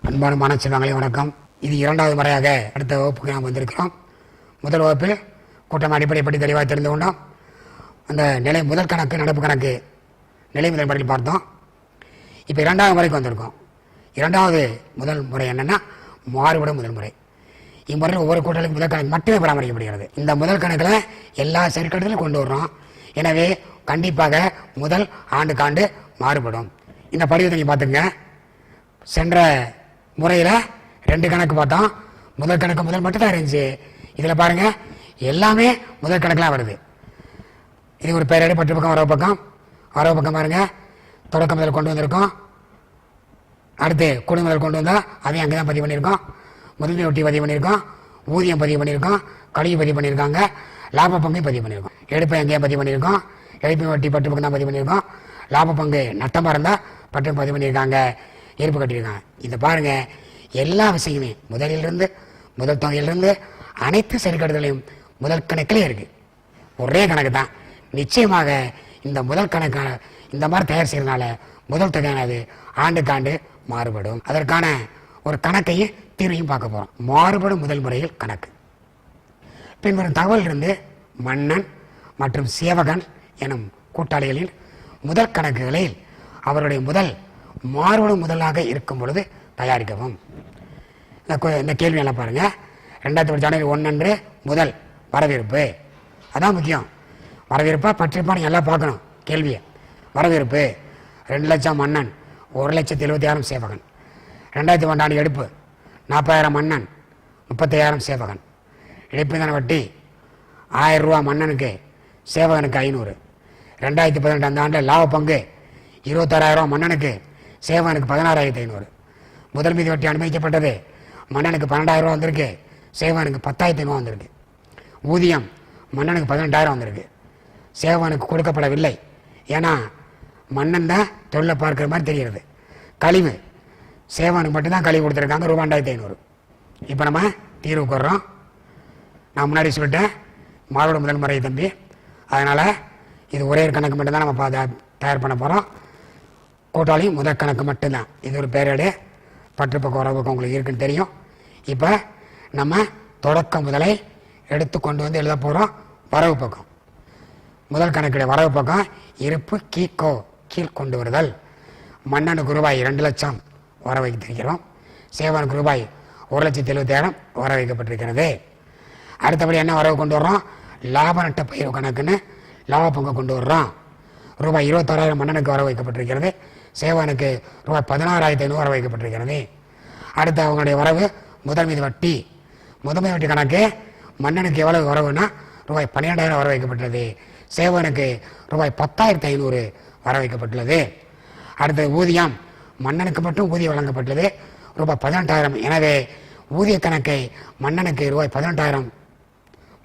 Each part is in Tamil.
அன்பான மாணவ செல்வங்களே வணக்கம். இது இரண்டாவது முறையாக அடுத்த வகுப்புக்கு நாம் வந்திருக்கிறோம். முதல் வகுப்பில் கூட்டம் அடிப்படை பற்றி தெளிவாக தெரிந்து கொண்டோம். அந்த நிலை முதல் கணக்கு நடப்பு கணக்கு நிலை முதல் முறையில் பார்த்தோம். இப்போ இரண்டாவது முறைக்கு வந்திருக்கோம். இரண்டாவது முதல் முறை என்னென்னா மாறுபடும் முதல் முறை. இம்முறையில் ஒவ்வொரு கூட்டலுக்கும் முதல் கணக்கு மட்டுமே பராமரிக்கப்படுகிறது. இந்த முதல் கணக்கில் எல்லா செயற்கட்டுகளையும் கொண்டு வர்றோம். எனவே கண்டிப்பாக முதல் ஆண்டுக்காண்டு மாறுபடும். இந்த படிவத்தை நீங்கள் பார்த்துங்க. சென்ற முறையில் 2 கணக்கு பார்த்தோம். முதல் கணக்கு முதல் மட்டும் தான் இருந்துச்சு. இதில் பாருங்கள் எல்லாமே முதல் கணக்கெலாம் வருது. இது ஒரு பேரடி பற்று பக்கம் வரவு பக்கம் பாருங்கள். தொடக்க முதல் கொண்டு வந்திருக்கோம். அடுத்து குழு முதல் கொண்டு வந்தால் அதையும் அங்கே தான் பதிவு பண்ணியிருக்கோம். முதன்மை ஒட்டி பதிவு பண்ணியிருக்கோம். ஊதியம் பதிவு பண்ணியிருக்கோம். கழிவு பதிவு பண்ணியிருக்காங்க. லாப பங்கையும் பதிவு பண்ணியிருக்கோம். எடுப்பை எங்கேயும் பதிவு பண்ணியிருக்கோம். எடுப்பை ஒட்டி பற்று பக்கம் தான் பதிவு பண்ணியிருக்கோம். லாப பங்கு நட்டமாக இருந்தால் பற்று பதிவு பண்ணியிருக்காங்க. இருப்பு கட்டியிருக்காங்க. இதை பாருங்கள், எல்லா விஷயமே முதலிலிருந்து முதல் தொகையிலிருந்து அனைத்து செயற்கட்டுகளையும் முதல் கணக்கிலே இருக்குது. ஒரே கணக்கு தான். நிச்சயமாக இந்த முதல் கணக்கு இந்த மாதிரி தயார் செய்யறதுனால முதல் தொகையானது ஆண்டுக்காண்டு மாறுபடும். அதற்கான ஒரு கணக்கையும் தீர்வையும் பார்க்க போகிறோம். மாறுபடும் முதல் முறையில் கணக்கு. பின்வரும் தகவலிலிருந்து மன்னன் மற்றும் சேவகன் எனும் கூட்டாளிகளில் முதல் கணக்குகளில் அவருடைய முதல் மாறுபடும் முதலாக இருக்கும் பொழுது தயாரிக்கவும். இந்த கேள்வி நல்லா பாருங்கள். 2000 ஜனவரி 1 அன்று முதல் வரவேற்பு. அதான் முக்கியம். வரவேற்பா பற்றிருப்பான்னு எல்லாம் பார்க்கணும். கேள்வியை வரவேற்பு 2 லட்சம் மன்னன், 1,70,000 சேவகன். 2001 ஆண்டு எடுப்பு 40,000 மன்னன், 35,000 சேவகன். இழப்பீதான வட்டி 1000 ரூபா மன்னனுக்கு, சேவகனுக்கு 500. 2018 அந்த ஆண்டு லாப பங்கு 26,000 மன்னனுக்கு, சேவகனுக்கு 16,500. முதல் மீதி வட்டி அனுமதிக்கப்பட்டது. மன்னனுக்கு 12,000 வந்திருக்கு, சேவகனுக்கு 10,500 வந்திருக்கு. ஊதியம் மன்னனுக்கு 18,000 வந்திருக்கு, சேவகனுக்கு கொடுக்கப்படவில்லை. ஏன்னா மன்னன் தான் தொழிலை பார்க்குற மாதிரி தெரிகிறது. கழிவு சேவகனுக்கு மட்டும்தான் கழிவு கொடுத்துருக்காங்க, ரூபாய் 2,500. இப்போ நம்ம தீர்வுக்கு வர்றோம். நான் முன்னாடி சொல்லிட்டேன் மாறுபடும் முதல் முறை தம்பி. அதனால் இது ஒரே கணக்கு மட்டும்தான் நம்ம தயார் பண்ண போகிறோம். கூட்டாளியும் முதல் கணக்கு மட்டும்தான். இது ஒரு பேரேடு பற்று பக்கம் வரவு பக்கம் உங்களுக்கு இருக்குன்னு தெரியும். இப்போ நம்ம தொடக்க முதலை எடுத்து கொண்டு வந்து எழுத போகிறோம். வரவு பக்கம் முதல் கணக்குடைய வரவு பக்கம் இருப்பு கீழ் கொண்டு வருதல். மன்னனுக்கு ரூபாய் 2 லட்சம் வர வைத்திருக்கிறோம். சேவனுக்கு ரூபாய் 1,70,000 வர வைக்கப்பட்டிருக்கிறது. அடுத்தபடி என்ன வரவு கொண்டு வர்றோம்? லாப நட்ட பயிர் கணக்குன்னு லாப பங்கு கொண்டு வர்றோம். ரூபாய் 26,000 மன்னனுக்கு வர வைக்கப்பட்டிருக்கிறது. சேவனுக்கு ரூபாய் 16,500 வர வைக்கப்பட்டிருக்கிறது. அடுத்து அவங்களுடைய வரவு முதல் மீது வட்டி. முதன்மை வட்டி கணக்கு மன்னனுக்கு எவ்வளவு வரவுன்னா ரூபாய் 12,000 வர வைக்கப்பட்டது. சேவனுக்கு ரூபாய் 10,500 வர வைக்கப்பட்டுள்ளது. அடுத்தது ஊதியம். மன்னனுக்கு மட்டும் ஊதியம் வழங்கப்பட்டுள்ளது ரூபாய் 18,000. எனவே ஊதிய கணக்கை மன்னனுக்கு ரூபாய் 18,000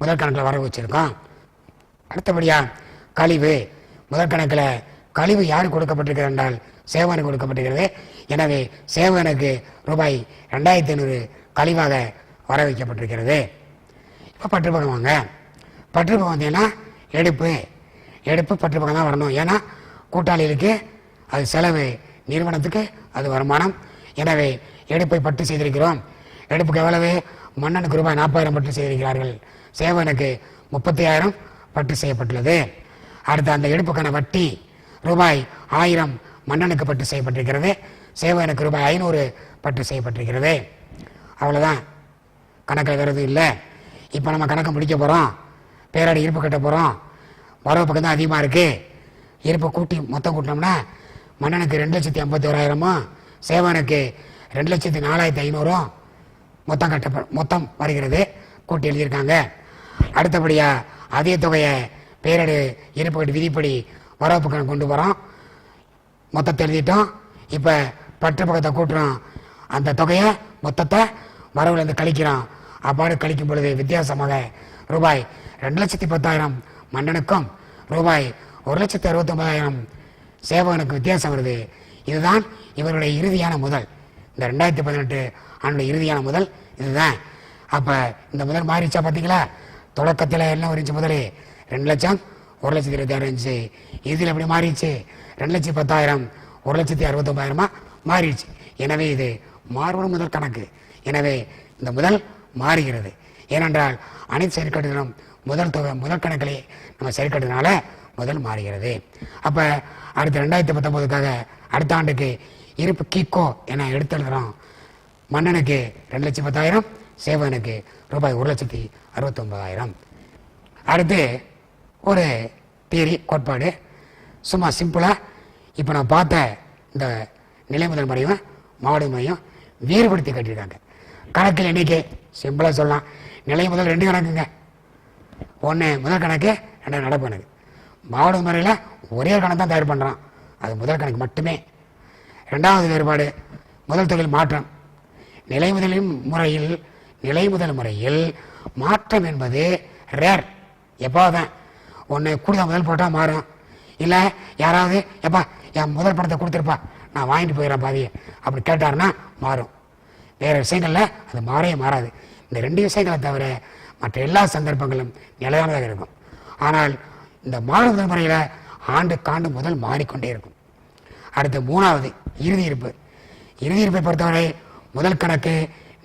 முதல் கணக்கில் வர வச்சிருக்கோம். அடுத்தபடியாக கழிவு. முதல் கணக்கில் கழிவு யாருக்கு கொடுக்கப்பட்டிருக்கிறது என்றால் சேவனுக்கு கொடுக்கப்பட்டிருக்கிறது. எனவே சேவனுக்கு ரூபாய் 2,500 கழிவாக வர வைக்கப்பட்டிருக்கிறது. இப்போ பற்று பக்கம் வாங்க. பற்று பக்கம் வந்தீங்கன்னா எடுப்பு பற்று பக்கம் தான் வரணும். ஏன்னா கூட்டாளிகளுக்கு அது செலவு, நிறுவனத்துக்கு அது வருமானம். எனவே எடுப்பை பற்று செய்திருக்கிறோம். எடுப்புக்கு எவ்வளவு? மன்னனுக்கு ரூபாய் 40,000 பற்று செய்திருக்கிறார்கள். சேவனுக்கு 35,000 பற்று செய்யப்பட்டுள்ளது. அடுத்து அந்த எடுப்புக்கான வட்டி ரூபாய் 1000 மன்னனுக்கு பற்று செய்யப்பட்டிருக்கிறது. சேவனுக்கு ரூபாய் 500 பற்று செய்யப்பட்டிருக்கிறது. அவ்வளோதான், கணக்கில் வேறு இல்லை. இப்போ நம்ம கணக்கை முடிக்க போகிறோம். பேராடி இருப்பு கட்ட போகிறோம். வரவு பக்கம் தான் அதிகமாக இருக்குது. இருப்பு கூட்டி மொத்தம் கூட்டினோம்னா மன்னனுக்கு 2,51,000, சேவனுக்கு 2,04,500 மொத்தம் வருகிறது. கூட்டி எழுதியிருக்காங்க. அடுத்தபடியாக அதே தொகையை பேரடு இருப்பு விதிப்படி வரவு பக்கம் கொண்டு போகிறோம். மொத்தத்தை எழுதிட்டோம். இப்போ பற்று பக்கத்தை கூட்டுறோம். அந்த தொகையை மொத்தத்தை வரவுலேருந்து கழிக்கிறோம். அவ்வாறு கழிக்கும் பொழுது வித்தியாசமாக ரூபாய் 2,10,000 மன்னனுக்கும் ரூபாய் 1,69,000 சேவகனுக்கு வித்தியாசம் வருது. இதுதான் இவருடைய இறுதியான முதல். இந்த 2018 ஆண்டுடைய இறுதியான முதல் இதுதான். அப்போ இந்த முதல் மாறிச்சா பார்த்தீங்களா? தொடக்கத்தில் என்ன இருந்துச்சு? முதல் 2 லட்சம் 1,26,000 இருந்துச்சு. இதில் எப்படி மாறிடுச்சு? 2,10,000 1,69,000 மாறிடுச்சு. எனவே இது மாறுபடும் முதல் கணக்கு. எனவே இந்த முதல் மாறுகிறது. ஏனென்றால் அனைத்து செயற்கட்டுகளும் முதல் தொகை முதல் கணக்கிலே நம்ம செயற்கட்டுனால முதல் மாறுகிறது. அப்போ அடுத்த 2019க்காக அடுத்த ஆண்டுக்கு இருப்பு கீக்கோ என எடுத்து எழுதுகிறோம். மன்னனுக்கு 2,10,000, சேவகனுக்கு ரூபாய் 1,69,000. அடுத்து ஒரு தியரி கோட்பாடு, சும்மா சிம்பிளாக இப்போ நான் பார்த்த இந்த நிலை முதல் முறையும் மாவட்ட முறையும் வேறுபடுத்தி கட்டியிருக்காங்க. கணக்கில் எண்ணிக்கை சிம்பிளாக சொல்லலாம். நிலை முதல் 2 கணக்குங்க. ஒன்று முதல் கணக்கு, 2 நடப்பு கணக்கு. மாவட்ட முறையில் ஒரே கணக்கு தான் தயார் பண்ணுறான், அது முதல் கணக்கு மட்டுமே. 2வது வேறுபாடு முதல் தொகையில் மாற்றம். நிலை முதல் முறையில் மாற்றம் என்பது ரேர், எப்போதான். ஒன்று கூடுதல் முதல் போட்டால் மாறும், இல்லை யாராவது எப்பா என் முதல் பணத்தை கொடுத்துருப்பா நான் வாங்கிட்டு போயிடறேன் பாதியை அப்படி கேட்டாருன்னா மாறும். வேறு விஷயங்களில் அது மாறவே மாறாது. இந்த 2 விஷயங்களை தவிர மற்ற எல்லா சந்தர்ப்பங்களும் நிலையானதாக இருக்கும். ஆனால் இந்த மாறும் முதல் முறையில் ஆண்டுக்காண்டு முதல் மாறிக்கொண்டே இருக்கும். அடுத்து 3வது இறுதி இருப்பு. இறுதி இருப்பை பொறுத்தவரை முதல் கணக்கு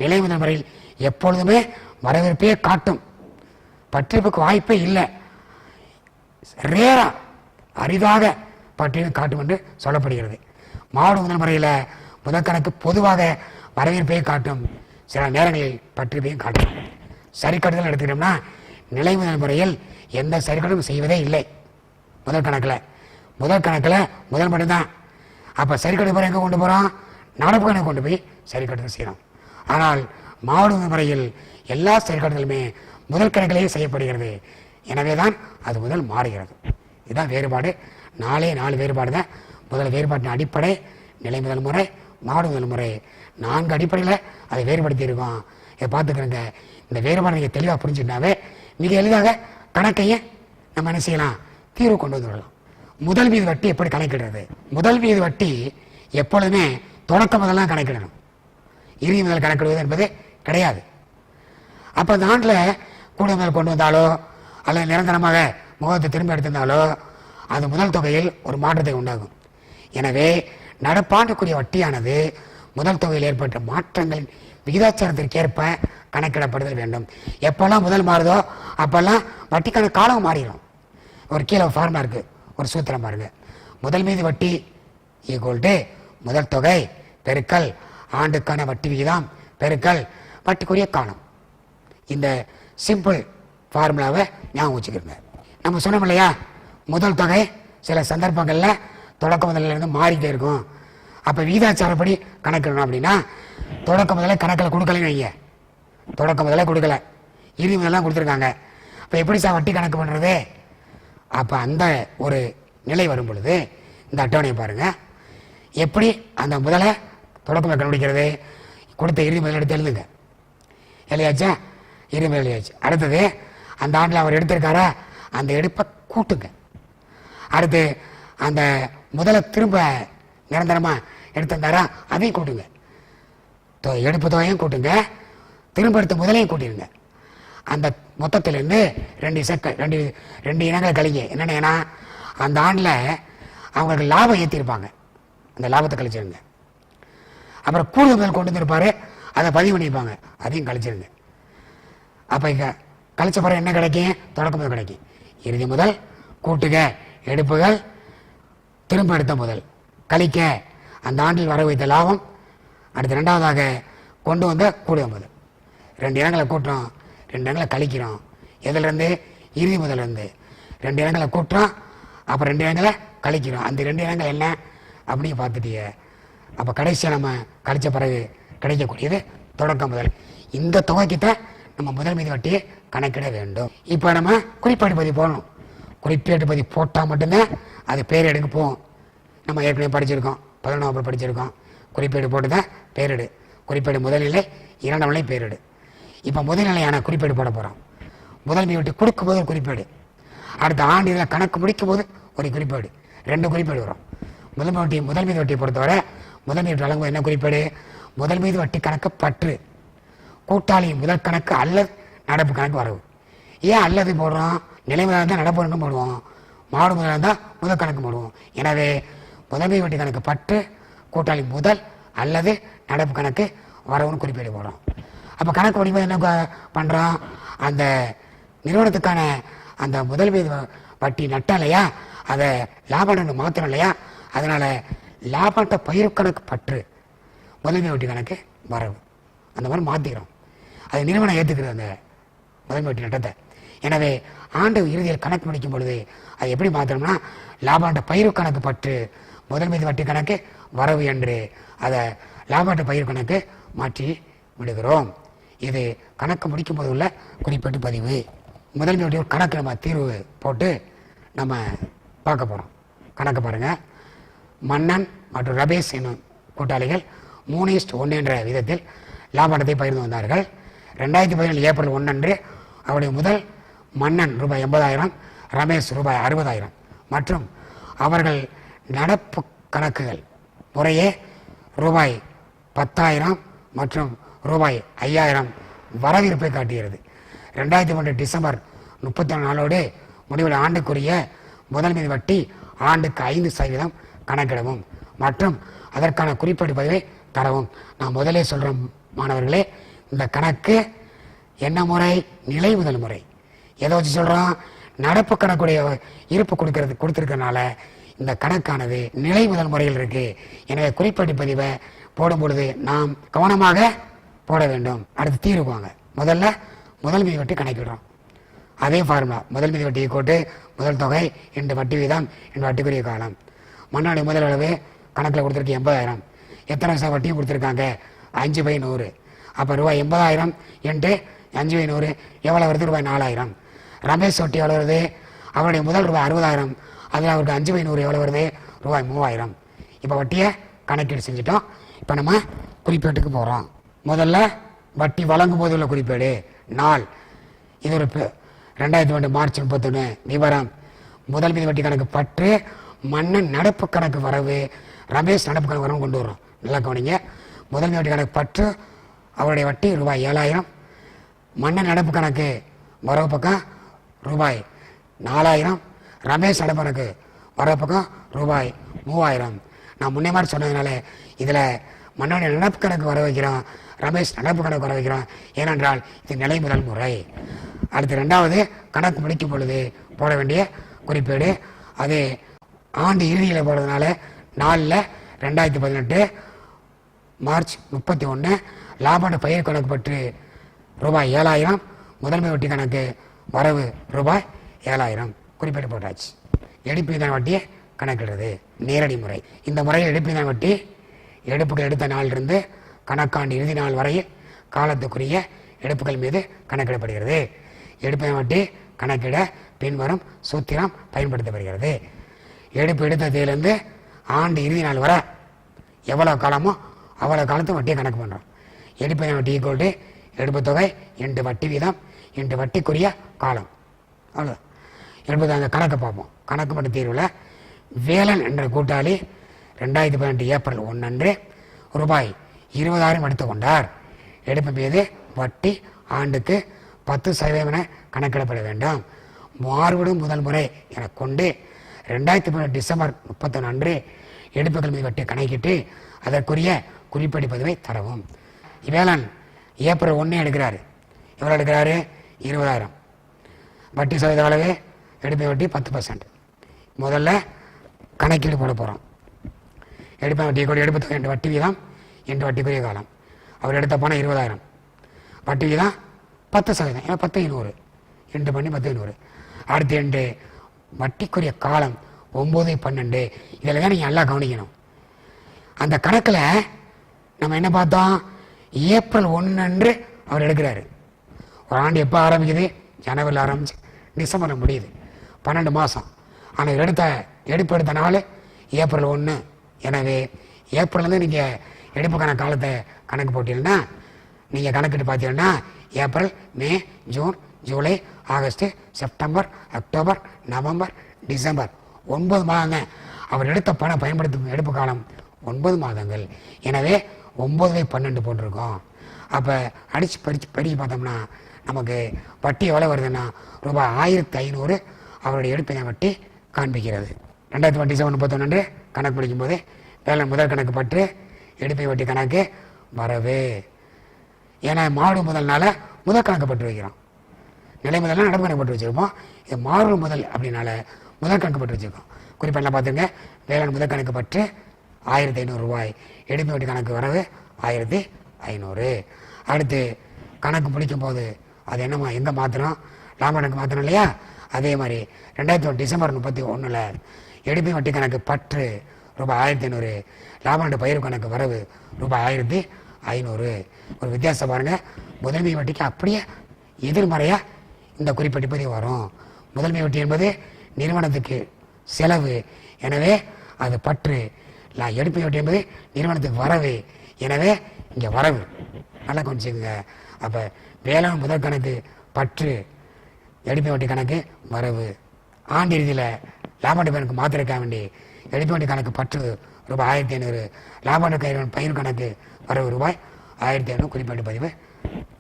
நிலை முதல் முறையில் எப்பொழுதுமே வரவேற்பையே காட்டும், பற்றிருப்புக்கு வாய்ப்பே இல்லை. ரேரா அரிதாக பற்றியும் காட்டும் என்று சொல்லப்படுகிறது. மாவட்ட முதல் முறையில் முதல் கணக்கு பொதுவாக வரவேற்பையை காட்டும், சில நேரங்களில் பற்றிருப்பையும் காட்டும். சரிக்கட்டுதல் எடுத்துக்கிட்டோம்னா நிலை முதல் முறையில் எந்த சரிக்கட்டும் செய்வதே இல்லை. முதல் கணக்கில் முதல் மட்டும்தான். அப்போ சரிக்கட்டு முறை எங்கே கொண்டு போகிறோம்? நடப்பு கணக்கு கொண்டு போய் சரிக்கட்டுதல் செய்கிறோம். ஆனால் மாவட்ட முறையில் எல்லா சரிக்கட்டுதலுமே முதல் கணக்கிலேயே செய்யப்படுகிறது. எனவே தான் அது முதல் மாறுகிறது. இதுதான் வேறுபாடு. 4 வேறுபாடு தான். முதல் வேறுபாட்டின் அடிப்படை நிலை முதல் முறை, மாவட்ட முதல் முறை. 4 அடிப்படையில் அதை வேறுபடுத்தி இருக்கோம். இதை பார்த்துக்கிறேங்க. இந்த வேறுபாடு நீங்கள் தெளிவாக புரிஞ்சுட்டாவே மிக எளிதாக கணக்கையே நம்ம என்ன செய்யலாம், தீர்வு கொண்டு வந்துடலாம். முதல் மீது வட்டி எப்படி கணக்கிடுறது? முதல் மீது வட்டி எப்பொழுதுமே தொடக்க முதல்லாம் கணக்கிடணும், இறுதி முதல் கணக்கிடுவது என்பது கிடையாது. அப்போ அந்த ஆண்டில் கூட முதல் கொண்டு வந்தாலோ அல்லது நிரந்தரமாக முகத்தை திரும்ப எடுத்திருந்தாலோ அது முதல் தொகையில் ஒரு மாற்றத்தை உண்டாகும். எனவே நடப்பாண்டுக்குரிய வட்டியானது முதல் தொகையில் ஏற்பட்ட மாற்றங்களின் விகிதாச்சாரத்திற்கேற்ப கணக்கிடப்படுதல் வேண்டும். எப்பெல்லாம் முதல் மாறுதோ அப்பெல்லாம் வட்டிக்கான காலம் மாறிடும். ஒரு கீழே ஃபார்முலா இருக்கு, ஒரு சூத்திரம் பாருங்க. முதல் மீது வட்டி ஈக்குவல் டு முதல் தொகை பெருக்கல் ஆண்டுக்கான வட்டி விகிதம் பெருக்கல் வட்டிக்குரிய காலம். இந்த சிம்பிள் ஃபார்முலாவை ஞாபகம் வச்சுக்கிறோங்க. நம்ம சொன்னோம் இல்லையா, முதல் தொகை சில சந்தர்ப்பங்களில் தொடக்க முதலிலிருந்து மாறிக்கிட்டே இருக்கும். அப்போ விகிதாச்சாரப்படி கணக்கிடணும். அப்படின்னா தொடக்க முதலே கணக்கில் கொடுக்கலன்னு வைங்க, தொடக்க முதலே கொடுக்கல, இறுதி முதலாம் கொடுத்துருக்காங்க. அப்போ எப்படி சார் வட்டி கணக்கு பண்ணுறது? அப்போ அந்த ஒரு நிலை வரும் பொழுது இந்த அட்டவணையை பாருங்கள். எப்படி அந்த முதலை தொடக்க முதல் கண்டுபிடிக்கிறது? கொடுத்த இறுதி முதல் எடுத்து எழுதுங்க. எழுதியாச்சா? இறுதி முதல் எழுதியாச்சு. அடுத்தது அந்த ஆண்டில் அவர் எடுத்திருக்காரா, அந்த எடுப்பை கூட்டுங்க. அடுத்து அந்த முதலை திரும்ப நிரந்தரமாக எடுத்திருந்தாரா, அதையும் கூட்டுங்க. எடுப்பு தொகையும் கூட்டுங்க, திரும்ப எடுத்த முதலையும் கூட்டிடுங்க. அந்த மொத்தத்திலேருந்து 2 இனங்களை கழிங்க. என்னென்னா அந்த ஆண்டில் அவங்களுக்கு லாபம் ஏற்றிருப்பாங்க, அந்த லாபத்தை கழிச்சிருங்க. அப்புறம் கூடுதல் முதல் கொண்டு வந்திருப்பாரு, அதை பதிவு பண்ணியிருப்பாங்க, அதையும் கழிச்சிருங்க. அப்போ இங்கே கழிச்ச பிறகு என்ன கிடைக்கும்? தொடக்க முதல் கிடைக்கும். இறுதி முதல் கூட்டுக எடுப்புகள் திரும்ப எடுத்த முதல் கழிக்க அந்த ஆண்டில் வர வைத்த லாபம், அடுத்து 2வதாக கொண்டு வந்த கூடுதல் முதல். 2 இடங்களை கூட்டுறோம், 2 இடங்களை கழிக்கிறோம். எதுலேருந்து? இறுதி முதல்லேருந்து. 2 இடங்களை கூட்டுறோம், அப்புறம் 2 இடங்களை கழிக்கிறோம். அந்த 2 இடங்கள் என்ன அப்படின்னு பார்த்துட்டீங்க. அப்போ கடைசியாக நம்ம கழிச்ச பிறகு கிடைக்கக்கூடியது தொடக்க முதல். இந்த தொகைக்குத்தான் நம்ம முதல் மீது வட்டியை கணக்கிட வேண்டும். இப்போ நம்ம குறிப்பேட்டு பதிவு போடணும். குறிப்பேட்டு பதிவு போட்டால் மட்டும்தான் அது பேர் எடுக்க போகும். நம்ம ஏற்கனவே படிச்சிருக்கோம், 11ஆம் வகுப்பு படிச்சிருக்கோம். குறிப்பேடு போட்டு தான் பேரிடு. குறிப்பேடு முதல் நிலை, 2ஆம் நிலை பேரிடு. இப்போ முதல் நிலையான குறிப்பேடு போட போகிறோம். முதல் மீது வட்டி கொடுக்கும் போது ஒரு குறிப்பேடு, அடுத்த ஆண்டு இதில் கணக்கு முடிக்கும் போது ஒரு குறிப்பேடு, 2 குறிப்பேடு வரும். முதல் மீது வட்டியை பொறுத்தவரை முதல் மீது வழங்கும்போது என்ன குறிப்பேடு? முதல் மீது வட்டி கணக்கு பற்று கூட்டாளி முதல் கணக்கு அல்லது நடப்பு கணக்கு வரவு. ஏன் அல்லது போடுறோம்? நிலை முதலாக இருந்தால் நடப்பு கணக்கு போடுவோம், மாடு முதலாக இருந்தால் முதல் கணக்கு போடுவோம். எனவே முதல் மீது வட்டி கணக்கு பற்று கூட்டாளி முதல் அல்லது நடப்பு கணக்கு வரவுன்னு குறிப்பீடு போடுறோம். அப்போ கணக்கு படிப்பது என்ன பண்ணுறோம், அந்த நிறுவனத்துக்கான அந்த முதல் மீது வட்டி நட்டம் இல்லையா, அதை லாபம்னு மாத்திரம் இல்லையா, அதனால் லாபத்தை பயிர் கணக்கு பற்று முதன்மை வட்டி கணக்கு வரவு அந்த மாதிரி மாற்றிக்கிறோம். அது நிறுவனம் ஏற்றுக்கிறது அந்த முதன்மை வட்டி நட்டத்தை. எனவே ஆண்டு இறுதியில் கணக்கு முடிக்கும் பொழுது அது எப்படி மாற்றணும்னா, லாபாண்ட பயிர் கணக்கு பற்று முதல் மீது வட்டி கணக்கு வரவு என்று அதை லாபாண்ட பயிர் கணக்கு மாற்றி விடுகிறோம். இது கணக்கு முடிக்கும் போது உள்ள குறிப்பிட்டு பதிவு. முதன்மை வட்டி கணக்கு நம்ம தீர்வு போட்டு நம்ம பார்க்க போகிறோம். கணக்கு பாருங்கள். மன்னன் மற்றும் ரபேஷ் என்னும் கூட்டாளிகள் 3:1 என்ற விதத்தில் லாபத்தை பகிர்ந்து வந்தார்கள். 2017 ஏப்ரல் 1 அன்று அவருடைய முதல் மன்னன் ரூபாய் 80,000, ரமேஷ் ரூபாய் 60,000 மற்றும் அவர்கள் நடப்பு கணக்குகள் முறையே ரூபாய் 10,000 மற்றும் ரூபாய் 5,000 வரவிருப்பை காட்டுகிறது. 2003 டிசம்பர் 31 முடிவில் ஆண்டுக்குரிய முதல் மீது வட்டி ஆண்டுக்கு 5% கணக்கிடவும் மற்றும் அதற்கான குறிப்பீடு பதிவை தரவும். நான் முதலே சொல்கிறேன் மாணவர்களே, இந்த கணக்கு என்ன முறை? நிலை முதல் முறை. எதை வச்சு சொல்கிறோம்? நடப்பு கணக்குடைய இருப்பு கொடுத்துருக்கனால இந்த கணக்கானது நிலை முதல் முறையில் இருக்குது. எனவே குறிப்பீட்டு பதிவை போடும் பொழுது நாம் கவனமாக போட வேண்டும். அடுத்து தீர்வுவாங்க. முதல்ல முதல் மீது வட்டி கணக்கிடுறோம். அதே ஃபார்முலா, முதல் மீது வட்டியை கூட்டு முதல் தொகை என்று வட்டி வீதம் என்று வட்டிக்குரிய காலம். மண்ணாடி முதல் அளவு கணக்கில் கொடுத்துருக்கு 80,000. எத்தனை பைசா வட்டியும் கொடுத்துருக்காங்க? 5/100. அப்போ ரூபாய் 80,000 என்று 5/100 எவ்வளோ வருது? ரூபாய் 4,000. ரமேஷ் வட்டி எவ்வளோ வருது? அவருடைய முதல் ரூபாய் 60,000. அதில் அவருக்கு 5/100 எவ்வளோ வருது? ரூபாய் 3,000. இப்போ வட்டியை கணக்கீடு செஞ்சுட்டோம். இப்போ நம்ம குறிப்பீட்டுக்கு போகிறோம். முதல்ல வட்டி வழங்கும் போது உள்ள குறிப்பீடு நாள். இது ஒரு 2002 மார்ச் 31 விவரம். முதல் மீது வட்டி கணக்கு பற்று மன்னன் நடப்பு கணக்கு வரவு, ரமேஷ் நடப்பு கணக்கு வரவு கொண்டு வரும். நல்லா கவனிங்க. முதல் மீது வட்டி கணக்கு பற்று அவருடைய வட்டி ரூபாய் 7,000. மன்னன் நடப்பு கணக்கு வரவு பக்கம் ரூபாய் 4,000. ரமேஷ் நடப்பு கணக்கு வரவு பக்கம் ரூபாய் 3,000. நான் முன்னே மாதிரி சொன்னதுனால இதில் மன்னனுடைய நடப்பு கணக்கு வர வைக்கிறோம், ரமேஷ் நடப்பு கணக்கு வர வைக்கிறோம். ஏனென்றால் இது நிலை முதல் முறை. அடுத்து 2வது கணக்கு முடிக்கும் பொழுது போட வேண்டிய குறிப்பீடு. அது ஆண்டு இறுதியில் போடுறதுனால 4/2018 மார்ச் 31 லாபட பயிர் கணக்கு பற்று ரூபாய் 7,000. முதன்மை வட்டி கணக்கு வரவு ரூபாய் 7,000 குறிப்பீடு போட்டாச்சு. எடுப்பீதான வட்டியை கணக்கிடுறது நேரடி முறை. இந்த முறையில் எடுப்பீதான வட்டி எடுப்புகள் எடுத்த நாளிலிருந்து கணக்காண்டு இறுதி நாள் வரை காலத்துக்குரிய எடுப்புகள் மீது கணக்கிடப்படுகிறது. எடுப்பீதான வட்டி கணக்கிட பின்வரும் சூத்திரம் பயன்படுத்தப்படுகிறது. எடுப்பு எடுத்த தேதியிலிருந்து ஆண்டு இறுதி நாள் வரை எவ்வளோ காலமோ அவ்வளோ காலத்தும் வட்டியை கணக்கு பண்ணுறோம். எடுப்பீதான வட்டி ஈக்குவல் எடுப்பு தொகை இன்று வட்டி வீதம் இன்று வட்டிக்குரிய காலம். அவ்வளோ எடுப்பது அந்த கணக்கை பார்ப்போம். கணக்கு மட்டும் தீர்வில் வேலன் என்ற கூட்டாளி 2018 ஏப்ரல் 1 அன்று ரூபாய் 20,000 எடுத்துக்கொண்டார். எடுப்பு மீது வட்டி ஆண்டுக்கு 10% என கணக்கிடப்பட வேண்டும். மாறுபடும் முதல் முறை என கொண்டு 2018 டிசம்பர் 31 அன்று எடுப்புகள் மீது வட்டி கணக்கிட்டு அதற்குரிய குறிப்படி பதிவை தரவும். வேலன் ஏப்ரல் 1 எடுக்கிறாரு. எவ்வளோ எடுக்கிறாரு? 20,000. வட்டி சதவீத அளவு எடுப்பு வட்டி 10%. முதல்ல கணக்கீடு போட போகிறோம். எடுப்பு வட்டி கூட எடுப்பு தொகை என்று வட்டி வீதம் என்று வட்டிக்குரிய காலம். அவர் எடுத்த பணம் 20,000. வட்டி வீதம் 10%. ஏன்னா 10/100 2 பண்ணி 10/100. அடுத்து என்று வட்டிக்குரிய காலம் 9/12. இதில் தான் நீங்கள் நல்லா கவனிக்கணும். அந்த கணக்கில் நம்ம என்ன பார்த்தோம்? ஏப்ரல் 1 அன்று அவர் எடுக்கிறாரு. ஒரு ஆண்டு எப்போ ஆரம்பிக்குது? ஜனவரியில் ஆரம்பிச்சு டிசம்பரில் முடியுது. 12 மாதம். ஆனால் எடுப்பு எடுத்த நாள் ஏப்ரல் 1. எனவே ஏப்ரல்லேருந்து நீங்கள் எடுப்புக்கான காலத்தை கணக்கு போட்டீங்கன்னா நீங்கள் கணக்கிட்டு பார்த்தீங்கன்னா April, May, June, July, August, September, October, November, December 9 மாதங்க. அவர் எடுத்த பணம் பயன்படுத்தும் எடுப்பு காலம் 9 மாதங்கள். எனவே 9/12 போட்டிருக்கோம். அப்போ படித்து பார்த்தோம்னா நமக்கு வட்டி எவ்வளோ வருதுன்னா ரூபாய் 1,500 அவருடைய எடுப்பின வட்டி காண்பிக்கிறது. 2020 டிசம்பர் 31 கணக்கு படிக்கும்போது வேலை முதல் கணக்கு பற்று எடுப்பை வட்டி கணக்கு வரவு. ஏன்னா மாடு முதல்னால முதல் கணக்கு பட்டு வைக்கிறோம். நிலை முதல்னா நடப்பு கணக்கு பட்டு வச்சுருப்போம். இது மாறு முதல் அப்படின்னால முதல் கணக்கு பட்டு வச்சுருக்கோம். குறிப்பாக என்ன பார்த்துங்க, வேளாண் முதல் கணக்கு பற்று 1500 ரூபாய், எடுப்பு வட்டி கணக்கு வரவு 1500. அடுத்து கணக்கு முடிக்கும் போது அது என்னம்மா எங்கே மாற்றணும், லாப கணக்கு மாற்றணும் இல்லையா? அதே மாதிரி 2001 டிசம்பர் 31 எடுப்பு வட்டி கணக்கு பற்று ரூபாய் 1500, லாபாண்டு பயிர் கணக்கு வரவு ரூபாய் 1500. ஒரு வித்தியாசம் பாருங்கள். முதன்மை வட்டிக்கு அப்படியே எதிர்மறையாக இந்த குறிப்பிட்ட பதிவு வரும். முதன்மை வட்டி என்பது நிறுவனத்துக்கு செலவு, எனவே அது பற்று. எடுப்பு வட்டி என்பது நிறுவனத்துக்கு வரவு, எனவே இங்கே வரவு. நல்லா கொஞ்சிங்க. அப்போ வேளாண் முதல் கணக்கு பற்று, எடுப்பு வட்டி கணக்கு வரவு. ஆண்டு இறுதியில் லாபாண்டு கணக்கு மாத்திரைக்காக வேண்டி எடுப்பு வட்டி கணக்கு பற்று ரூபாய் 1500, லாபாண்டு பயிர் கணக்கு வரவு ரூபாய் 1500 குறிப்பிட்ட பதிவு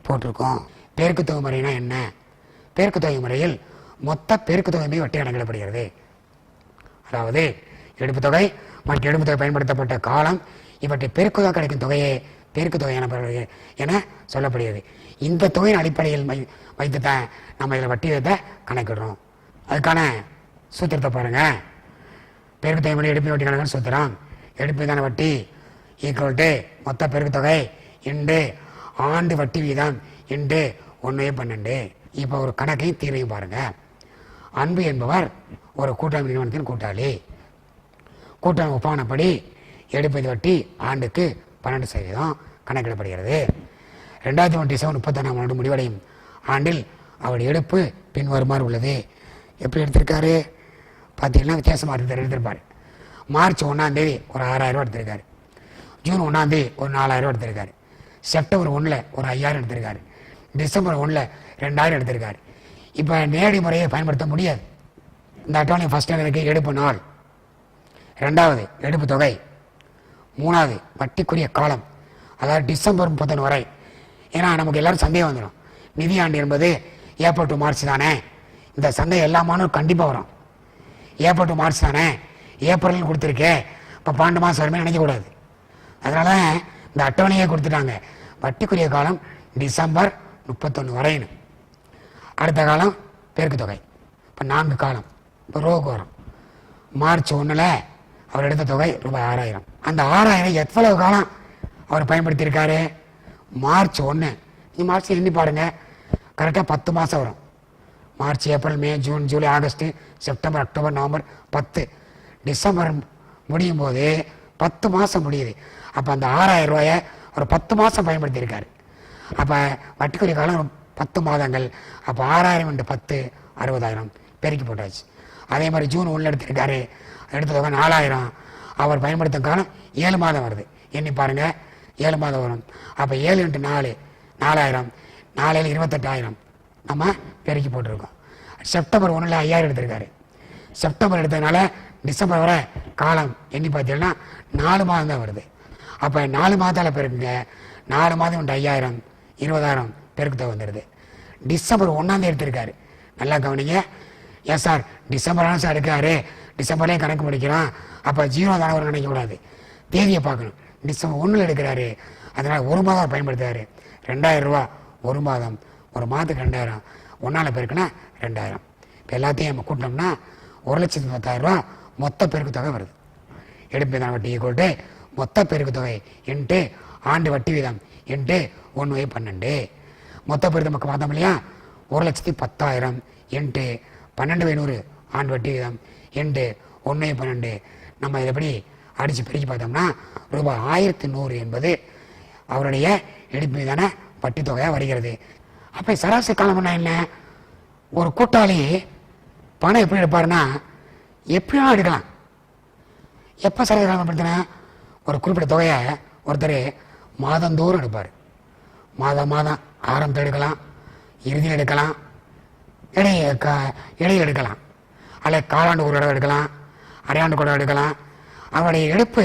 போட்டிருக்கோம். பெருக்கு தொகை முறைனா என்ன? பெருக்கு தொகை முறையில் மொத்த பெருக்கு தொகை வட்டி கணக்கிடப்படுகிறது. அதாவது எடுப்பு தொகை மற்றும் எடுப்பு தொகை பயன்படுத்தப்பட்ட காலம் இவற்றை பெருக்குதல் கிடைக்கும் தொகையே பெருக்கு தொகை என சொல்லப்படுகிறது. இந்த தொகையின் அடிப்படையில் வைத்து தான் நம்ம இதில் வட்டி விகிதத்தை கணக்கிடுறோம். அதுக்கான சூத்திரத்தை பாருங்க. பெருக்கு தொகை முறை எடுப்பு வட்டி கணக்குன்னு சூத்திரம். எடுப்பு விதான வட்டி ஈக்குவல் டு மொத்த பெருக்கு தொகை இண்டு ஆண்டு வட்டி வீதம் இண்டு 1/12. இப்போ ஒரு கணக்கையும் தீர்வையும் பாருங்க. அன்பு என்பவர் ஒரு கூட்டாளி நிறுவனத்தின் கூட்டாளி. கூட்டாளி ஒப்பந்தப்படி எடுப்பது வட்டி ஆண்டுக்கு 12% கணக்கிடப்படுகிறது. 2001 டிசம்பர் 31 ஆண்டு முடிவடையும் ஆண்டில் அவருடைய எடுப்பு பின்வருமாறு உள்ளது. எப்படி எடுத்திருக்காரு பார்த்தீங்கன்னா வித்தியாசமாக எடுத்திருப்பார். மார்ச் 1 ஒரு 6000 ரூபா எடுத்திருக்காரு. ஜூன் 1 ஒரு 4000 ரூபா எடுத்திருக்காரு. செப்டம்பர் 1 ஒரு 5000 எடுத்திருக்காரு. டிசம்பர் 1 2000 எடுத்திருக்காரு. இப்போ நேரடி முறையை பயன்படுத்த முடியாது. இந்த அட்டவணை ஃபர்ஸ்ட் எனக்கு எடுப்பு நாள், 2வது எடுப்பு தொகை, 3வது வட்டிக்குரிய காலம், அதாவது டிசம்பர் 31 வரை. ஏன்னா நமக்கு எல்லாரும் சந்தேகம் வந்துடும், நிதியாண்டு என்பது ஏப்ரல் டு மார்ச் தானே, இந்த சந்தேகம் எல்லா மாணவரும் கண்டிப்பாக வரும். ஏப்ரல் டு மார்ச் தானே, ஏப்ரல் கொடுத்துருக்கேன், இப்போ 12 மாதம் வருமே நினைக்கக்கூடாது. அதனால இந்த அட்டவணையை கொடுத்துட்டாங்க. வட்டிக்குரிய காலம் டிசம்பர் 31 வரைன்னு. அடுத்த காலம் பெருக்கு தொகை. இப்போ 4 காலம். இப்போ ரோக்கு வரும். மார்ச் 1 அவர் எடுத்த தொகை ரூபாய் 6000. அந்த 6000 எவ்வளவு காலம் அவர் பயன்படுத்தியிருக்காரு? மார்ச் 1 மார்ச் எண்ணி பாருங்க, கரெக்டாக 10 மாதம் வரும். March, April, May, June, July, August, September, October, November 10. December முடியும் போது 10 மாதம் முடியுது. அப்போ அந்த 6000 ரூபாயை ஒரு 10 மாதம் பயன்படுத்தியிருக்காரு. அப்போ வட்டிக்குரிய காலம் 10 மாதங்கள். அப்போ 6000 × 10 60,000 பெருக்கி போட்டாச்சு. அதே மாதிரி ஜூன் 1 எடுத்திருக்காரு, எடுத்த தொகை 4000. அவர் பயன்படுத்தும் காலம் 7 மாதம் வருது. எண்ணி பாருங்க, 7 மாதம் வரும். அப்போ 7 × 4 4000, 4 28,000 நம்ம பெருக்கி போட்டிருக்கோம். செப்டம்பர் 1 5000 எடுத்திருக்காரு. செப்டம்பர் எடுத்ததுனால டிசம்பர் வரை காலம் எண்ணி பார்த்தீங்கன்னா 4 மாதம் தான் வருது. அப்போ 4 மாதத்தால் பெருக்குங்க. 4 மாதம் × 5000 20,000 பெருக்கு தொகை வந்துடுது. டிசம்பர் 1 எடுத்திருக்காரு. நல்லா கவனிங்க. ஏன் சார் டிசம்பர் சார் எடுக்காரு, டிசம்பர்லேயே கணக்கு முடிக்கலாம், அப்போ 0 தானே ஒரு நினைக்கக்கூடாது, தேதியை பார்க்கணும். டிசம்பர் 1 எடுக்கிறாரு, அதனால் 1 மாதம் பயன்படுத்துறாரு. 2000 ரூபா 1 மாதம், ஒரு மாதத்துக்கு 2000, 1 பெருக்குன்னா 2000. இப்போ எல்லாத்தையும் நம்ம கூட்டினோம்னா 1,10,000 ரூபா மொத்த பெருக்கு தொகை வருது. எடுப்பு வட்டி ஈக்குவல் மொத்த பெருக்கு தொகை இன்ட்டு ஆண்டு வட்டி வீதம் இன்ட்டு 1/12. மொத்த பெருக்கு நமக்கு பார்த்தோம் இல்லையா, 1,10,000 இன்ட்டு 12/100 ஆண்டு வட்டி வீதம் இன்ட்டு 1/12. நம்ம இதை எப்படி அடித்து பிரித்து பார்த்தோம்னா ரூபாய் 1100 என்பது அவருடைய எடுப்பு மீதான வட்டி தொகையாக வருகிறது. அப்போ சராசரி காலம் என்ன? ஒரு கூட்டாளி பணம் எப்படி எடுப்பாருன்னா எப்படியும் எடுக்கலாம். எப்போ சராசரி காலம் படுத்தினா ஒரு குறிப்பிட்ட தொகையை ஒருத்தர் மாதந்தோறும் எடுப்பார். மாதம் ஆரம்பத்தில் எடுக்கலாம், இறுதியில் எடுக்கலாம், இடையில் எடுக்கலாம், அல்ல காலாண்டு ஒரு தடவை எடுக்கலாம், அரையாண்டு கூட எடுக்கலாம். அவருடைய எடுப்பு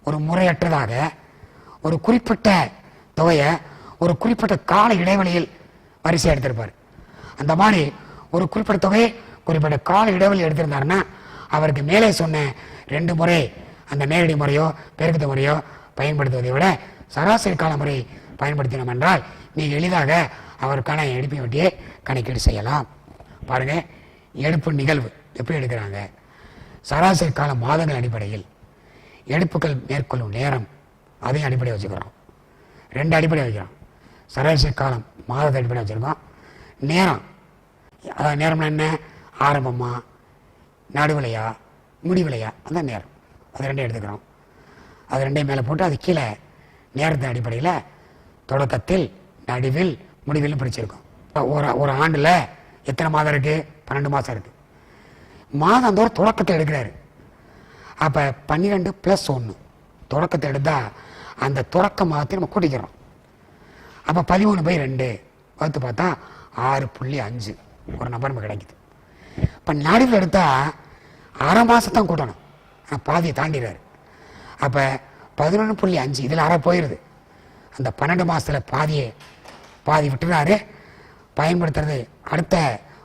ஒரு முறையற்றதாக ஒரு குறிப்பிட்ட தொகையை ஒரு குறிப்பிட்ட கால இடைவெளியில் வரிசை எடுத்திருப்பார். அந்த மாதிரி ஒரு குறிப்பிட்ட தொகையை குறிப்பிட்ட கால இடைவெளி எடுத்திருந்தாருன்னா அவருக்கு மேலே சொன்ன 2 முறை அந்த நேரடி முறையோ பெருக்கத்து முறையோ பயன்படுத்துவதை விட சராசரி கால முறை பயன்படுத்தினோம் என்றால் மிக எளிதாக அவருக்கான எடுப்பு வட்டியை கணக்கீடு செய்யலாம். பாருங்க, எடுப்பு நிகழ்வு எப்படி எடுக்கிறாங்க. சராசரி கால மாதங்கள் அடிப்படையில் எடுப்புகள் மேற்கொள்ளும் நேரம் அதையும் அடிப்படையை வச்சுக்கிறோம். 2 அடிப்படை வைக்கிறோம். சராசரி காலம் மாதத்தை அடிப்படை வச்சுருக்கோம். நேரம், அதாவது நேரம்னா என்ன, ஆரம்பமா நடுவிலையா முடிவிலையா, அந்த நேரம், அது 2 எடுத்துக்கிறோம். அது 2 மேலே போட்டு அது கீழே நேரத்தின் அடிப்படையில் தொடக்கத்தில் நடுவில் முடிவில் பிரிச்சிருக்கோம். ஒரு ஆண்டில் எத்தனை மாதம் இருக்குது? 12 மாதம் இருக்குது. மாதந்தோறும் தொடக்கத்தை எடுக்கிறாரு. அப்போ 12 + 1 தொடக்கத்தை எடுத்தால் அந்த தொடக்க மாதத்தை நம்ம கூட்டிக்கிறோம். அப்போ 13/2 வகுத்து பார்த்தா 6.5 ஒரு நம்பர் நமக்கு கிடைக்குது. இப்போ நடுவில் எடுத்தால் அரை மாதத்தான் கூட்டணும், ஆனால் பாதியை தாண்டிடுறாரு. அப்போ 11.5 இதில் அரை போயிடுது. அந்த 12 மாதத்தில் பாதி விட்டுறாரு, பயன்படுத்துறது அடுத்த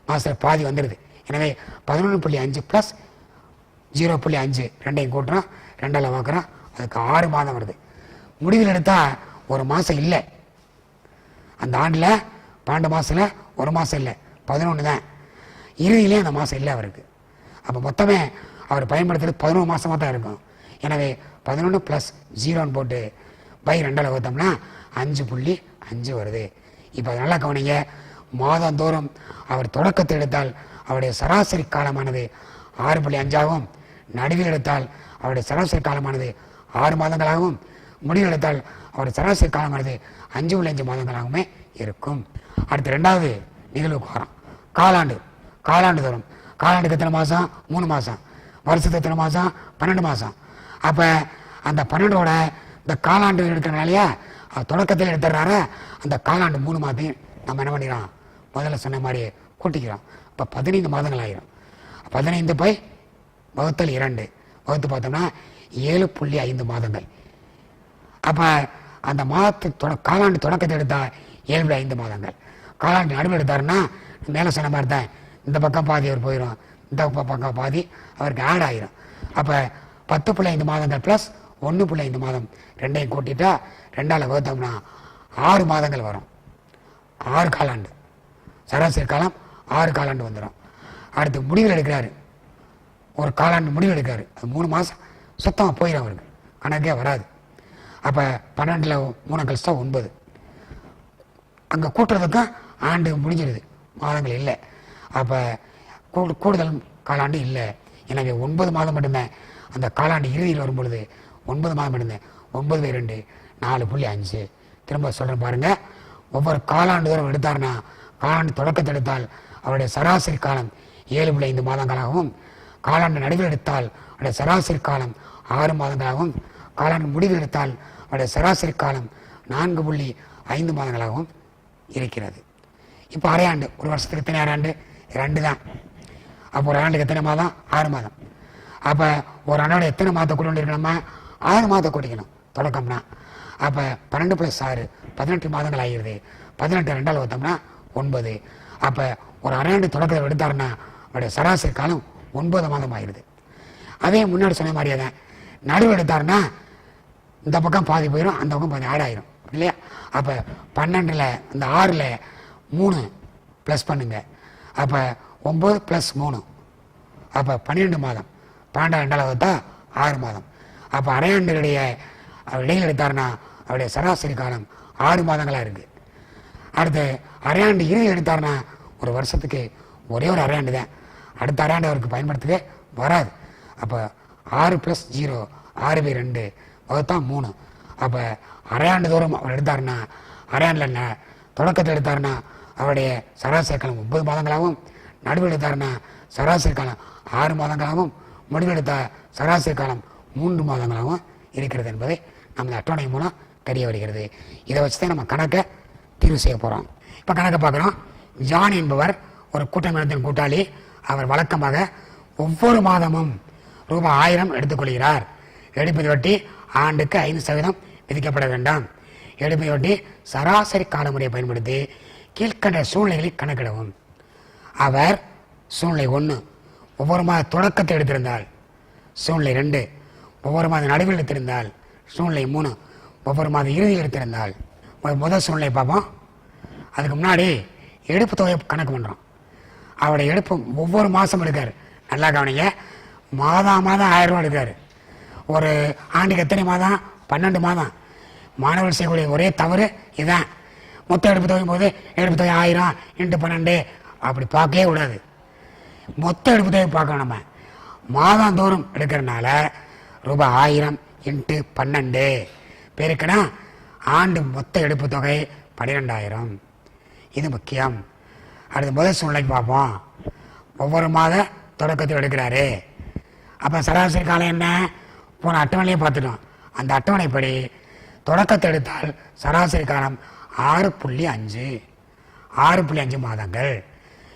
மாதத்தில் பாதி வந்துடுது. எனவே 11.5 + 0.5 2ஐயும் கூட்டுறோம், 2ஆல் பார்க்குறோம், அதுக்கு 6 மாதம் வருது. முடிவில் எடுத்தால் ஒரு மாதம் இல்லை. அந்த ஆண்டில் 12 மாதத்தில் ஒரு மாதம் இல்லை, 11 தான். இறுதியிலே அந்த மாதம் இல்லை அவருக்கு. அப்போ மொத்தமே அவர் பயன்படுத்துறது 11 மாதமாக தான் இருக்கும். எனவே 11 + 0ன்னு போட்டு /2ஆல் வகுத்தோம்னா 5.5 வருது. இப்போ அதை நல்லா கவனிங்க. மாதந்தோறும் அவர் தொடக்கத்தை எடுத்தால் அவருடைய சராசரி காலமானது 6.5ஆகவும், நடுவில் எடுத்தால் அவருடைய சராசரி காலமானது 6 மாதங்களாகவும், முடிவில் எடுத்தால் அவருடைய சராசரி காலமானது 5.5 மாதங்களாகவுமே இருக்கும். அடுத்து 2வது நிகழ்வுக்கு வரோம். காலாண்டு தோறும். காலாண்டுக்கு எத்தனை மாதம்? 3 மாதம். வருஷத்துக்கு எத்தனை மாதம்? 12 மாதம். அப்போ அந்த 12ஓட இந்த காலாண்டு எடுக்கிறனாலையா தொடக்கத்தில் எடுத்துடுறாரு. அந்த காலாண்டு 3 மாதத்தையும் நம்ம என்ன பண்ணிக்கிறோம்? முதல்ல சொன்ன மாதிரி கூட்டிக்கிறோம். இப்போ 15 மாதங்கள் ஆயிரும். 15/2 வகுத்து பார்த்தோம்னா 7.5 மாதங்கள். அப்போ அந்த காலாண்டு தொடக்கத்தை எடுத்தால் 7.5 மாதங்கள். காலாண்டு நடுவில் எடுத்தாருன்னா மேலே சொன்ன மாதிரி தான் இந்த பக்கம் பாதி அவர் போயிடும், இந்த பக்கம் பாதி அவருக்கு ஆட் ஆகிரும். அப்போ 10.5 மாதங்கள் + 1.5 மாதம் 2ஐயும் கூட்டிட்டா 2ஆல் வகுத்தோம்னா 6 மாதங்கள் வரும். 6 காலாண்டு, சராசரி காலம் 6 காலாண்டு வந்துடும். அடுத்து முடிவில் எடுக்கிறாரு, ஒரு காலாண்டு முடிவு எடுக்காரு, அது 3 மாதம் சுத்தமாக போயிடும், அவருக்கு கணக்கே வராது. அப்போ 12ல் 3 கழிச்சா 9. அங்கே கூட்டுறதுக்கும் ஆண்டு முடிஞ்சிடுது, மாதங்கள் இல்லை. அப்போ கூடுதல் காலாண்டு இல்லை. எனவே 9 மாதம் மட்டும்தான். அந்த காலாண்டு இறுதியில் வரும்பொழுது 9 மாதம் மட்டும்தான். 9/2 4.5. திரும்ப சொல்கிறேன் பாருங்கள். ஒவ்வொரு காலாண்டு தூரம் எடுத்தார்னா, காலாண்டு தொடக்கத்தை எடுத்தால் அவருடைய சராசரி காலம் 7.5 மாதங்களாகவும், காலாண்டு நடுவில் எடுத்தால் அவருடைய சராசரி காலம் 6 மாதங்களாகவும், காலாண்டு முடிவில் எடுத்தால் அவருடைய சராசரி காலம் 4.5 மாதங்களாகவும் இருக்கிறது. இப்போ அரையாண்டு, ஒரு வருஷத்துக்கு எத்தனை அரையாண்டு? 2 தான். அப்போ ஒரு ஆண்டுக்கு எத்தனை மாதம்? 6 மாதம். அப்போ ஒரு ஆண்டோட எத்தனை மாதத்தை கூட்ட வேண்டியிருக்கணுமா? 6 மாதத்தை கூட்டிக்கணும் தொடக்கம்னா. அப்போ 12 + 6 18 மாதங்கள் ஆகிடுது. 18 2ஆல் வகுத்தோம்னா 9. அப்போ ஒரு அரையாண்டு தொடக்கத்தை எடுத்தாருன்னா அவருடைய சராசரி காலம் 9 மாதம் ஆகிடுது. அதே முன்னாடி சொன்ன மாதிரியே தான். நடுவு எடுத்தாருன்னா இந்த பக்கம் பாதி போயிடும், அந்த பக்கம் பாதி ஆட் ஆயிரும் இல்லையா? அப்போ 12ல் இந்த 6ல் 3 ப்ளஸ் பண்ணுங்க. அப்போ 9 + 3 அப்போ 12 மாதம். 12 2ஆல் வகுத்தா 6 மாதம். அப்போ அரையாண்டுடைய இடையில் எடுத்தாருன்னா அவருடைய சராசரி காலம் 6 மாதங்களாக இருக்குது. அடுத்து அரையாண்டு இறுதி எடுத்தாருன்னா ஒரு வருஷத்துக்கு ஒரே ஒரு அரையாண்டு தான். அடுத்த அரையாண்டு அவருக்கு பயன்படுத்தவே வராது. அப்போ 6 + 0 6/2 வகுத்தா 3. அப்போ அரையாண்டு தூரம் அவர் எடுத்தாருன்னா, அரையாண்டில் என்ன தொடக்கத்தை எடுத்தாருன்னா அவருடைய சராசரி காலம் 9 மாதங்களாகவும், நடுவில் எடுத்தாருன்னா சராசரி காலம் 6 மாதங்களாகவும், முடிவெடுத்த சராசரி காலம் 3 மாதங்களாகவும் இருக்கிறது என்பதை நம்ம அட்டவணை மூலம் தெரிய வருகிறது. இதை வச்சு தான் நம்ம கணக்கை தீர்வு செய்ய போகிறோம். இப்போ கணக்கை பார்க்குறோம். ஜான் என்பவர் ஒரு கூட்டமைப்பின் கூட்டாளி. அவர் வழக்கமாக ஒவ்வொரு மாதமும் ரூபாய் 1000 எடுத்துக்கொள்கிறார். எடுப்பது வட்டி ஆண்டுக்கு 5% விதிக்கப்பட வேண்டாம். எடுப்பது வட்டி சராசரி காலமுறையை பயன்படுத்தி கீழ்கண்ட சூழ்நிலைகளை கணக்கிடவும். அவர் சூழ்நிலை 1 ஒவ்வொரு மாத தொடக்கத்தை எடுத்திருந்தால், சூழ்நிலை 2 ஒவ்வொரு மாத நடுவில் எடுத்திருந்தால், சூழ்நிலை 3 ஒவ்வொரு மாத இறுதியில் எடுத்திருந்தால் முதல் சூழ்நிலை பார்ப்போம். அதுக்கு முன்னாடி எடுப்பு தொகையை கணக்கு பண்ணுறோம். அவருடைய எடுப்பு ஒவ்வொரு மாதம் எடுக்கார். நல்லா கவனிங்க, மாதம் 1000 ரூபா எடுக்கார். ஒரு ஆண்டுக்கு எத்தனை மாதம்? 12 மாதம். மாணவர்கள் செய்யக்கூடிய ஒரே தவறு இதுதான். மொத்த எடுப்பு தொகையும் போது எடுப்பு தொகை 1000 × 12 அப்படி பார்க்கவே கூடாது. மொத்த எடுப்பு தொகை பார்க்கணும். நம்ம மாதந்தோறும் எடுக்கிறனால ரூபாய் 1000 × 12 பேருக்குன்னா ஆண்டு மொத்த எடுப்பு தொகை 12000. இது முக்கியம். அடுத்து முதல் சூழ்நிலைக்கு பார்ப்போம். ஒவ்வொரு மாத தொடக்கத்தில் எடுக்கிறாரு. அப்போ சராசரி காலம் என்ன? போன அட்டவணையே பார்த்துட்டோம். அந்த அட்டவணைப்படி தொடக்கத்தை எடுத்தால் சராசரி காலம் 6.5 6.5 மாதங்கள்.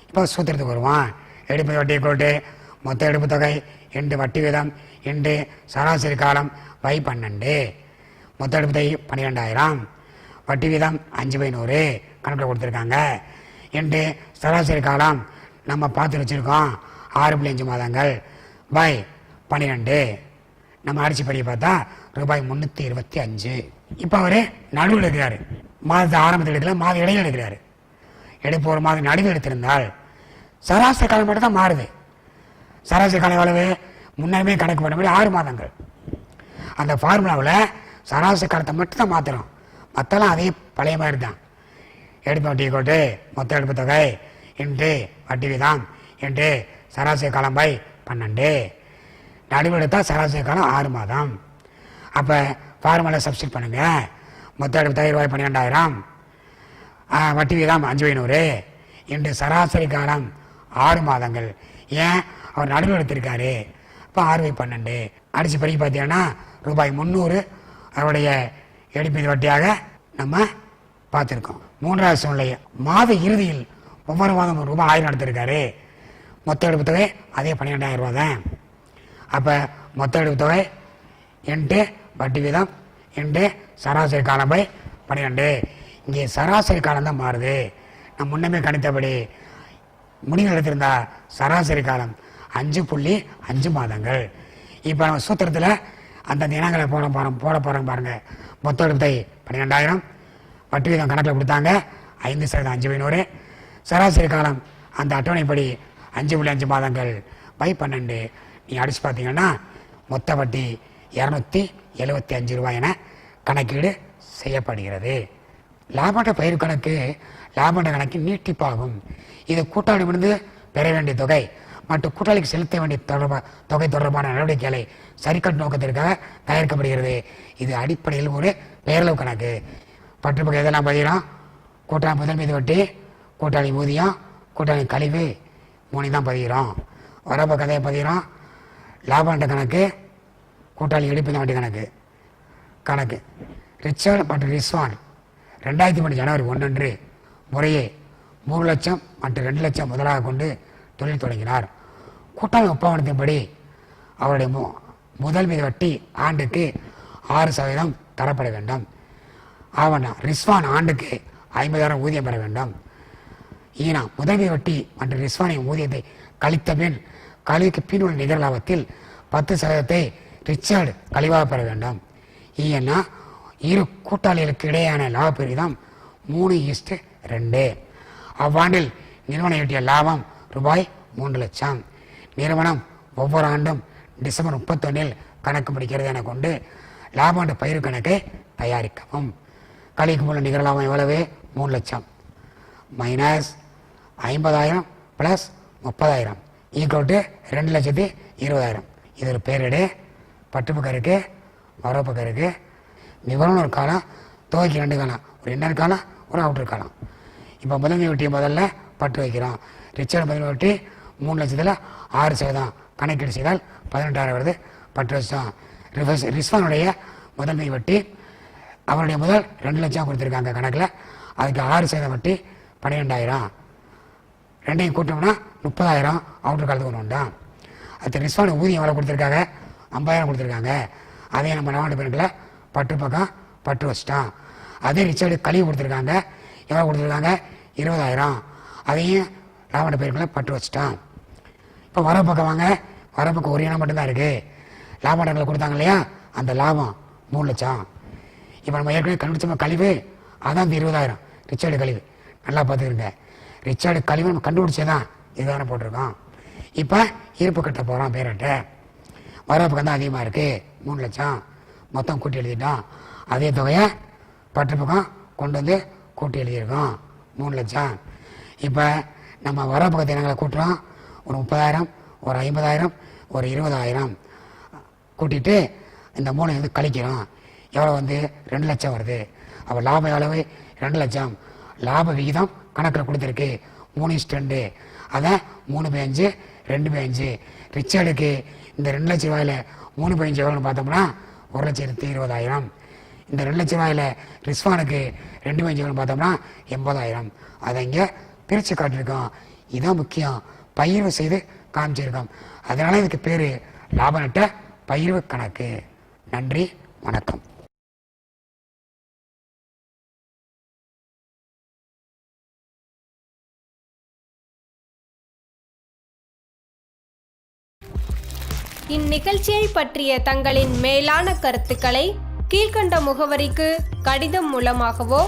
இப்போ சூத்திரத்துக்கு வருவான். எடுப்பு வட்டி கூட்டு மொத்த எடுப்பு தொகை × வட்டி வீதம் × சராசரி காலம் /12. மொத்த எடுப்பு தொகை 12000, வட்டி வீதம் 5/100 கணக்கில் கொடுத்துருக்காங்க. × சராசரி காலம் நம்ம பார்த்து வச்சுருக்கோம் 6.5 மாதங்கள் /12. நம்ம அடிச்சு படி பார்த்தா ரூபாய் 325. இப்போ அவர் நடுவில் எடுக்கிறாரு. மாதத்தை ஆரம்பத்தில் எடுக்கல, மாத இடையில் எடுக்கிறாரு. எடுப்பு ஒரு மாதம் நடுவில் எடுத்திருந்தால் சராசரி காலம் மட்டும் தான் மாறுது. சராசரி காலம் எவ்வளவு? முன்னமே கணக்கு பண்ணபடி 6 மாதங்கள். அந்த ஃபார்முலாவில் சராசரி காலத்தை மட்டும் தான் மாற்றுறோம். மற்றெல்லாம் அதே பழைய மாதிரி தான். எடுப்பு வட்டி கூட்டு மொத்த எடுப்பு தொகை × வட்டி வீதம் × சராசரி காலம் /12. நடுவில் எடுத்தால் சராசரி காலம் 6 மாதம். அப்போ ஃபார்முலா சப்ஸ்டிட் பண்ணுங்க. மொத்த எடுப்பு தொகை ரூபாய் 12000, வட்டி வீதம் 5/100 × சராசரி காலம் 6 மாதங்கள். ஏன் அவர் நடுவில் எடுத்திருக்காரு? இப்போ 6/12 அடித்து படிக்க பார்த்தீங்கன்னா ரூபாய் 300 அவருடைய எடுப்பு வட்டியாக நம்ம பார்த்துருக்கோம். மூன்றாவது சூழ்நிலை மாத இறுதியில் ஒவ்வொரு மாதம் ரூபாய் 1000 எடுத்திருக்காரு. மொத்த எடுப்பு தொகை அதே 12000 ரூபா தான். அப்போ மொத்த எடுப்பு தொகை × வட்டி வீதம் × சராசரி காலம் /12. இங்கே சராசரி காலம் தான் மாறுது. நம்ம முன்னமே கணித்தபடி முடிவு எடுத்திருந்தா சராசரி காலம் 5.5 மாதங்கள். இப்போ நம்ம சூத்திரத்தில் அந்த இனங்களை போட போகிறோம் பாருங்க. மொத்த எடுப்பு தொகை 12000, வட்டி வீதம் கணக்கில் கொடுத்தாங்க 5% 5/100. சராசரி காலம் அந்த அட்டவணைப்படி 5.5 மாதங்கள் /12. நீ அடிச்சு பார்த்தீங்கன்னா மொத்த வட்டி 275 ரூபாய் என கணக்கீடு செய்யப்படுகிறது. லாபட்ட பயிர் கணக்கு லாபட்ட கணக்கு நீட்டிப்பாகும். இது கூட்டாளியிலிருந்து பெற வேண்டிய தொகை மற்றும் கூட்டாளிக்கு செலுத்த வேண்டிய தொகை தொடர்பான நடவடிக்கைகளை சரிக்கட்டு நோக்கத்திற்காக தயாரிக்கப்படுகிறது. இது அடிப்படையில் ஒரு பெயரளவு கணக்கு. பற்று பக்கம் எதெல்லாம் பதிகிறோம்? கூட்டாளி முதல் மீது வட்டி, கூட்டாளி ஊதியம், கூட்டாளி கழிவு 3 தான் பதிகிறோம். வரப்ப கதையை பதிகிறோம். லாபண்ட கணக்கு, கூட்டாளி எடுப்பு வட்டி கணக்கு. ரிச்சர்ட் மற்றும் ரிஸ்வான் 2003 ஜனவரி 1 அன்று முறையே 3 லட்சம் மற்றும் 2 லட்சம் முதலாக கொண்டு தொழில் தொடங்கினார். கூட்டாளி ஒப்பந்தத்தின்படி அவருடைய முதல் மீது வட்டி ஆண்டுக்கு 6% தரப்பட வேண்டும். ஆவணா ரிஸ்வான் ஆண்டுக்கு 50,000 ஊதியம் பெற வேண்டும். ஈனா முதல் மீது வட்டி மற்றும் ரிஸ்வானின் ஊதியத்தை கழித்த பின் கழிவுக்கு பின் உள்ள நிகர லாபத்தில் 10% ரிச்சர்டு கழிவாக பெற வேண்டும். ஈனா இரு கூட்டாளிகளுக்கு இடையேயான லாப பிரிவிதம் 3:2. அவ்வாண்டில் நிறுவனம் ஈட்டிய லாபம் ரூபாய் 3 லட்சம். நிறுவனம் ஒவ்வொரு ஆண்டும் டிசம்பர் 31 கணக்கு முடிக்கிறது என கொண்டு லாபாண்டு பயிர் கணக்கை தயாரிக்கவும். கழிக்கும் உள்ள நிகர லாபம் எவ்வளவு? 3 லட்சம் மைனஸ் 50,000 ப்ளஸ் 30,000 ஈக்குவல் டு 2,20,000. இது ஒரு பேரிடு. பட்டு பக்கம் இருக்கு, வரவு பக்கம் இருக்கு. விவரம்னு ஒரு காலம், துவைக்கு 2 காலம், ஒரு இன்னர் காலம், ஒரு அவுட்டர் காலம். இப்போ முதன்மை வட்டியை முதல்ல பட்டு வைக்கிறோம். ரிச்சர்ட் முதன்மை வட்டி 3 லட்சத்தில் 6% கணக்கீடு செய்தால் 18,000 வருது. பட்டு வருஷம் ரிஸ்வானுடைய முதன்மை வட்டி அவருடைய முதல் 2 லட்சம் கொடுத்துருக்காங்க கணக்கில். அதுக்கு 6% வட்டி 12,000. ரெண்டையும் கூட்டோம்னா 30,000 அவுட்டர் காலத்துக்கு ஒன்று உண்டா. அது ரிஸ்வானு ஊதியம் எவ்வளோ கொடுத்துருக்காங்க? 50,000 கொடுத்துருக்காங்க. அதையும் நம்ம நவாண்டு பெண்களை பட்டு பக்கம் பட்டு வச்சிட்டோம். அதே ரிச்சர்டு கழிவு கொடுத்துருக்காங்க. எவ்வளோ கொடுத்துருக்காங்க? 20,000. அதையும் லாபண்ட பெருக்களை பட்டு வச்சிட்டோம். இப்போ வர பக்கம் வாங்க. வர பக்கம் ஒரு இனம் மட்டும்தான் இருக்குது. லாபண்டங்களை கொடுத்தாங்க இல்லையா, அந்த லாபம் 3 லட்சம். இப்போ நம்ம ஏற்கனவே கண்டுபிடிச்ச கழிவு அதான் இந்த 20,000 ரிச்சார்டு கழிவு. நல்லா பார்த்துக்கிருங்க, ரிச்சார்டு கழிவு நம்ம கண்டுபிடிச்சதான் இதுதானே போட்டிருக்கோம். இப்போ இருப்பு கட்ட போகிறோம் பேரட்ட. வரப்பு தான் அதிகமாக இருக்குது 3 லட்சம். மொத்தம் கூட்டி எழுதிட்டோம். அதே தொகையை பற்று பக்கம் கொண்டு வந்து கூட்டி எழுதியிருக்கோம் 3 லட்சம். இப்போ நம்ம வரப்பக்கத்தை நாங்களை கூட்டுறோம். ஒரு 30,000, ஒரு 50,000, ஒரு 20,000 கூட்டிட்டு இந்த 3 வந்து கழிக்கிறோம். எவ்வளோ வந்து 2 லட்சம் வருது. அப்போ லாப அளவு 2 லட்சம். லாப விகிதம் கணக்கில் கொடுத்துருக்கு 3:2. அதை 3/5 2/5. ரிச்சர்டுக்கு இந்த 2 லட்ச ரூபாயில் 3/5 எவ்வளோன்னு பார்த்தோம்னா 1,20,000. இந்த 2 லட்ச ரூபாயில் ரிஸ்வானுக்கு 2/5 எவ்வளோன்னு பார்த்தோம்னா 80,000. அதை இங்கே பிரித்து காட்டியிருக்கோம். இதுதான் முக்கியம். பகிர்வு செய்து காமிச்சிருக்கோம். அதனால இதுக்கு பேர் லாப நட்ட பகிர்வு கணக்கு. நன்றி, வணக்கம். இந்நிகழ்ச்சியை பற்றிய தங்களின் மேலான கருத்துக்களை கீழ்கண்ட முகவரிக்கு கடிதம் மூலமாகவோ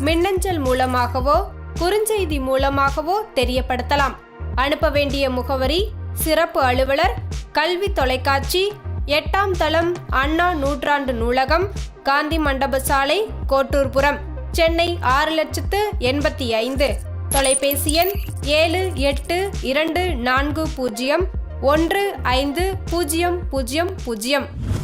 மின்னஞ்சல் மூலமாகவோ குறுஞ்செய்தி மூலமாகவோ தெரியப்படுத்தலாம். அனுப்ப வேண்டிய முகவரி: சிறப்பு அலுவலர், கல்வி தொலைக்காட்சி, 8ஆம் தளம், அண்ணா நூற்றாண்டு நூலகம், காந்தி மண்டப சாலை, கோட்டூர்புரம், சென்னை 6,85,000. தொலைபேசி எண் 7824015000.